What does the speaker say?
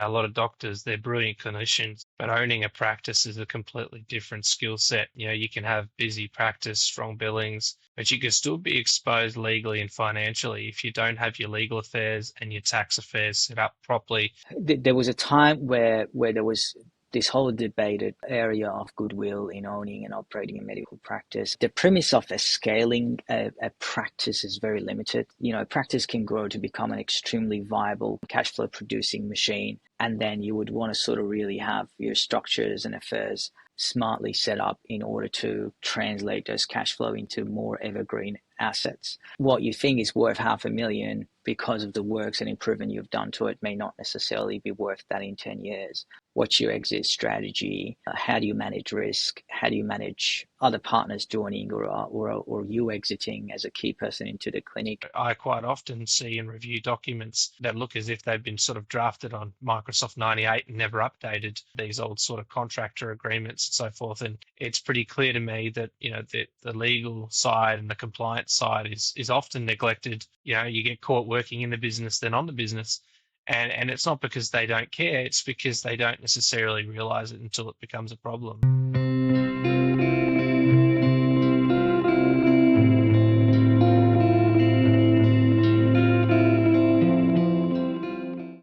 A lot of doctors, they're brilliant clinicians, but owning a practice is a completely different skill set. You can have busy practice, strong billings, but you can still be exposed legally and financially if you don't have your legal affairs and your tax affairs set up properly. There was a time where there was this whole debated area of goodwill in owning and operating a medical practice. The premise of scaling a practice is very limited. A practice can grow to become an extremely viable cash flow producing machine. And then you would want to sort of really have your structures and affairs smartly set up in order to translate those cash flow into more evergreen assets. What you think is worth $500,000 because of the works and improvement you've done to it may not necessarily be worth that in 10 years. What's your exit strategy? How do you manage risk? How do you manage other partners joining or you exiting as a key person into the clinic? I quite often see and review documents that look as if they've been sort of drafted on Microsoft 98 and never updated, these old sort of contractor agreements and so forth. And it's pretty clear to me that, the legal side and the compliance side is often neglected. You get caught working in the business, then on the business. And it's not because they don't care, it's because they don't necessarily realize it until it becomes a problem.